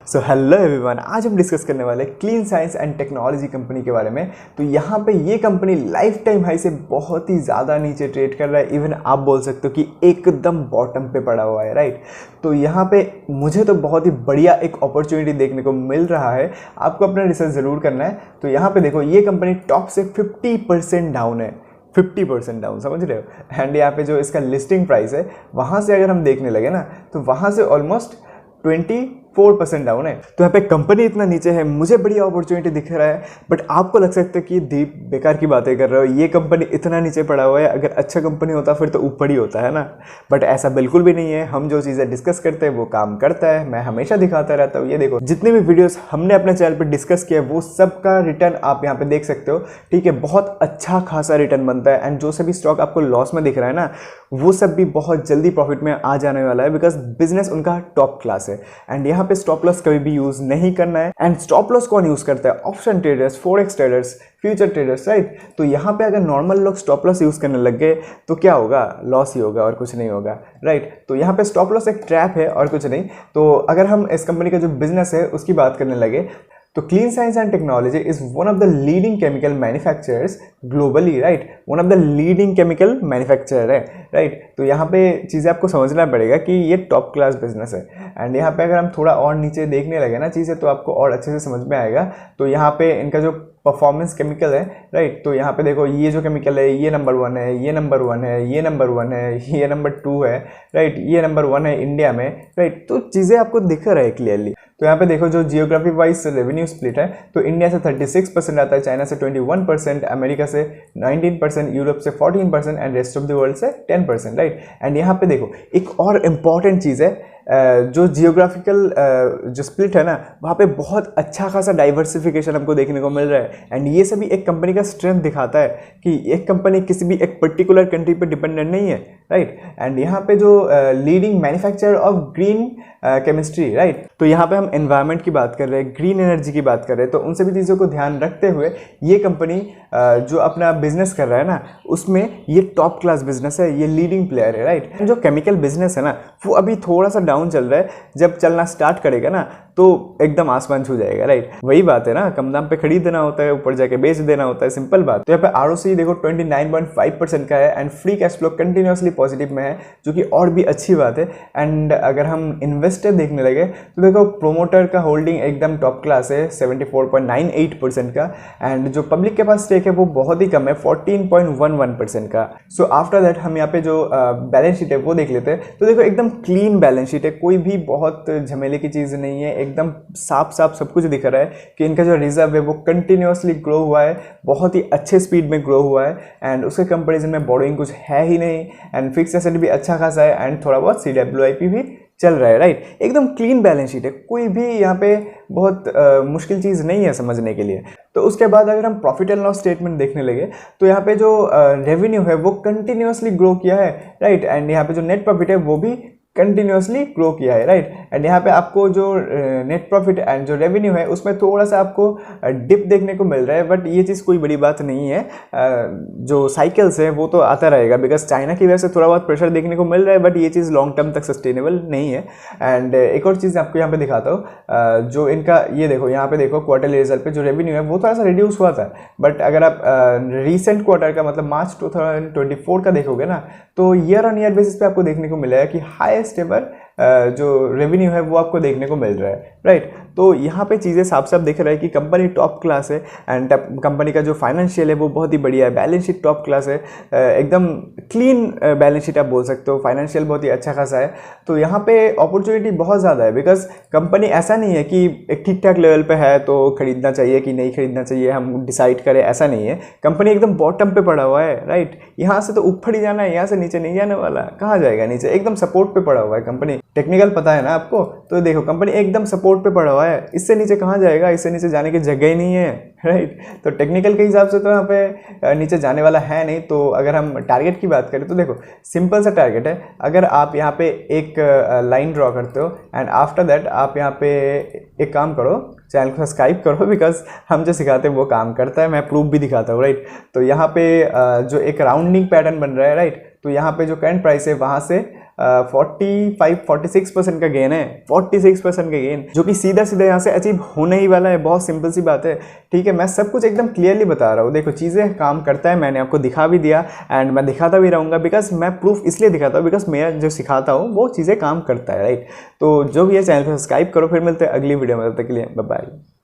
So hello everyone, आज हम discuss करने वाले clean science and technology company के बारे में। तो यहाँ पे ये कंपनी लाइफ टाइम हाई से बहुत ही ज़्यादा नीचे ट्रेड कर रहा है। इवन आप बोल सकते हो कि एकदम बॉटम पे पड़ा हुआ है, राइट। तो यहाँ पे मुझे तो बहुत ही बढ़िया एक अपॉर्चुनिटी देखने को मिल रहा है। आपको अपना रिसर्च ज़रूर करना है। तो यहाँ पे देखो, ये कंपनी टॉप से 50% डाउन है, 50% डाउन, समझ रहे हो। एंड यहाँ पे जो इसका लिस्टिंग प्राइस है, वहाँ से अगर हम देखने लगे ना, तो वहाँ से ऑलमोस्ट 24% डाउन है। तो यहाँ पे कंपनी इतना नीचे है, मुझे बड़ी अपॉर्चुनिटी दिख रहा है। बट आपको लग सकता है कि दीप बेकार की बातें कर रहे हो, ये कंपनी इतना नीचे पड़ा हुआ है, अगर अच्छा कंपनी होता फिर तो ऊपर ही होता है ना। बट ऐसा बिल्कुल भी नहीं है। हम जो चीज़ें डिस्कस करते हैं वो काम करता है। मैं हमेशा दिखाता रहता हूँ। ये देखो, जितने भी वीडियोस हमने अपने चैनल पर डिस्कस किया वो सबका रिटर्न आप यहाँ पे देख सकते हो, ठीक है। बहुत अच्छा खासा रिटर्न बनता है। एंड जो सभी स्टॉक आपको लॉस में दिख रहा है ना, वो सब भी बहुत जल्दी प्रॉफिट में आ जाने वाला है, बिकॉज बिजनेस उनका टॉप क्लास है। एंड यहाँ पे स्टॉप लॉस कभी भी यूज नहीं करना है। एंड स्टॉप लॉस कौन यूज करता है? Option traders, forex traders, future traders, right. तो यहाँ पे अगर नॉर्मल लोग स्टॉप लॉस यूज करने लग गए तो क्या होगा? लॉस ही होगा और कुछ नहीं होगा, राइट। तो यहाँ पे स्टॉप लॉस एक ट्रैप है और कुछ नहीं। तो अगर हम इस कंपनी का जो बिजनेस है उसकी बात करने लगे, तो clean science and technology is one of the leading chemical manufacturers globally, right. One of the leading chemical manufacturer है, राइट। तो यहाँ पे चीज़ें आपको समझना पड़ेगा कि ये टॉप क्लास बिजनेस है। एंड यहाँ पे अगर हम थोड़ा और नीचे देखने लगे ना चीज़ें, तो आपको और अच्छे से समझ में आएगा। तो यहाँ पे इनका जो परफॉर्मेंस केमिकल है, राइट। तो यहाँ पे देखो, ये जो केमिकल है ये नंबर 1 है, ये नंबर 1 है, ये नंबर 1 है, ये नंबर 2 है, राइट। ये नंबर 1 है इंडिया में, राइट। तो चीज़ें आपको दिख रहा है क्लियरली। तो यहाँ पे देखो, जो जियोग्राफी वाइज रेवेन्यू स्प्लिट है, तो इंडिया से 36% आता है, चाइना से 21%, अमेरिका से 19%, यूरोप से 14% and rest of the world से 10%, राइट। एंड यहाँ पे देखो, एक और इम्पॉर्टेंट चीज़ है, जो जियोग्राफिकल जो स्प्लिट है ना, वहाँ पे बहुत अच्छा खासा डाइवर्सिफिकेशन हमको देखने को मिल रहा है। एंड ये सभी एक कंपनी का स्ट्रेंथ दिखाता है कि एक कंपनी किसी भी एक पर्टिकुलर कंट्री पे डिपेंडेंट नहीं है, राइट। एंड यहाँ पे जो leading manufacturer of green chemistry, right. तो यहाँ पे हम एनवायरनमेंट की बात कर रहे हैं, ग्रीन एनर्जी की बात कर रहे हैं। तो उन सभी चीज़ों को ध्यान रखते हुए ये कंपनी जो अपना बिजनेस कर रहा है ना, उसमें ये टॉप क्लास बिजनेस है, ये लीडिंग प्लेयर है, राइट। जो केमिकल बिजनेस है ना, वो अभी थोड़ा सा डाउन चल रहा है। जब चलना स्टार्ट करेगा ना, तो एकदम आसमान छू जाएगा, राइट। वही बात है ना, कम दाम पे खरीद देना होता है, ऊपर जाके बेच देना होता है, सिंपल बात। तो यहाँ पे आरओसी देखो 29.5% का है। And free cash flow continuously positive में है, जो कि और भी अच्छी बात है। एंड अगर हम इन्वेस्टर देखने लगे, तो देखो, प्रोमोटर का होल्डिंग एकदम टॉप क्लास है, 74.98% का। एंड जो पब्लिक के पास स्टेक है वो बहुत ही कम है, 14.11% का। सो आफ्टर दैट हम यहाँ पे जो बैलेंस शीट है वो देख लेते हैं। तो देखो, एकदम क्लीन बैलेंस शीट है, कोई भी बहुत झमेले की चीज़ नहीं है, एकदम साफ साफ सब कुछ दिख रहा है कि इनका जो रिजर्व है वो कंटिन्यूसली ग्रो हुआ है, बहुत ही अच्छे स्पीड में ग्रो हुआ है। एंड उसके कंपेरिजन में बोरोइंग कुछ है ही नहीं। एंड फिक्स एसेट भी अच्छा खासा है, एंड थोड़ा बहुत CWIP भी चल रहा है, राइट। एकदम क्लीन बैलेंस शीट है, कोई भी यहाँ पे बहुत मुश्किल चीज़ नहीं है समझने के लिए। तो उसके बाद अगर हम प्रॉफिट एंड लॉस स्टेटमेंट देखने लगे, तो यहाँ पे जो रेवेन्यू है वो कंटिन्यूसली ग्रो किया है, राइट। एंड यहाँ पे जो नेट प्रॉफिट है वो भी कंटिन्यूसली ग्रो किया है, राइट। एंड यहाँ पे आपको जो नेट प्रॉफिट एंड जो रेवेन्यू है उसमें थोड़ा सा आपको डिप देखने को मिल रहा है। बट ये चीज़ कोई बड़ी बात नहीं है, जो साइकिल्स है वो तो आता रहेगा, बिकॉज चाइना की वजह से थोड़ा बहुत प्रेशर देखने को मिल रहा है। बट ये चीज़ लॉन्ग टर्म तक सस्टेनेबल नहीं है। एंड एक और चीज़ आपको यहाँ पे दिखाता हूँ, जो इनका ये देखो, यहाँ पे देखो क्वार्टरली रिजल्ट पे जो रेवेन्यू है वो थोड़ा सा रिड्यूस हुआ था। बट अगर आप रिसेंट क्वार्टर का मतलब मार्च 2024 का देखोगे ना, तो ईयर ऑन ईयर बेसिस पे आपको देखने को मिलेगा कि हाईएस्ट एवर जो रेवेन्यू है वो आपको देखने को मिल रहा है, राइट। तो यहाँ पे चीज़ें साफ साफ दिख रहा है कि कंपनी टॉप क्लास है। एंड कंपनी का जो फाइनेंशियल है वो बहुत ही बढ़िया है, बैलेंस शीट टॉप क्लास है, एकदम क्लीन बैलेंस शीट आप बोल सकते हो, फाइनेंशियल बहुत ही अच्छा खासा है। तो यहाँ पे अपॉर्चुनिटी बहुत ज़्यादा है, बिकॉज कंपनी ऐसा नहीं है कि एक ठीक ठाक लेवल पे है तो खरीदना चाहिए कि नहीं खरीदना चाहिए हम डिसाइड करें, ऐसा नहीं है। कंपनी एकदम बॉटम पे पड़ा हुआ है, राइट। यहाँ से तो ऊपर ही जाना है, यहाँ से नीचे नहीं जाने वाला। कहाँ जाएगा नीचे? एकदम सपोर्ट पे पड़ा हुआ है कंपनी। टेक्निकल पता है ना आपको, तो देखो कंपनी एकदम सपोर्ट पे पड़ा हुआ है, इससे नीचे कहाँ जाएगा? इससे नीचे जाने की जगह ही नहीं है, राइट। तो टेक्निकल के हिसाब से तो यहाँ पे नीचे जाने वाला है नहीं। तो अगर हम टारगेट की बात करें, तो देखो सिंपल सा टारगेट है। अगर आप यहाँ पे एक लाइन ड्रॉ करते हो, एंड आफ्टर दैट आप यहाँ पे एक काम करो, चैनल को सब्सक्राइब करो, बिकॉज हम जो सिखाते हैं वो काम करता है, मैं प्रूफ भी दिखाता हूँ, राइट। तो यहाँ पे जो एक राउंडिंग पैटर्न बन रहा है, राइट। तो यहाँ पे जो करंट प्राइस है वहाँ से 46% का गेन है, 46% का गेन, जो कि सीधा सीधा यहाँ से अचीव होने ही वाला है। बहुत सिंपल सी बात है, ठीक है। मैं सब कुछ एकदम क्लियरली बता रहा हूँ, देखो चीज़ें काम करता है, मैंने आपको दिखा भी दिया एंड मैं दिखाता भी रहूँगा, बिकॉज मैं प्रूफ इसलिए दिखाता हूँ बिकॉज मैं जो सिखाता हूँ वो चीज़ें काम करता है, राइट। तो जो भी है चैनल को सब्सक्राइब करो, फिर मिलते हैं अगली वीडियो में, तब तक के लिए बाय बाय।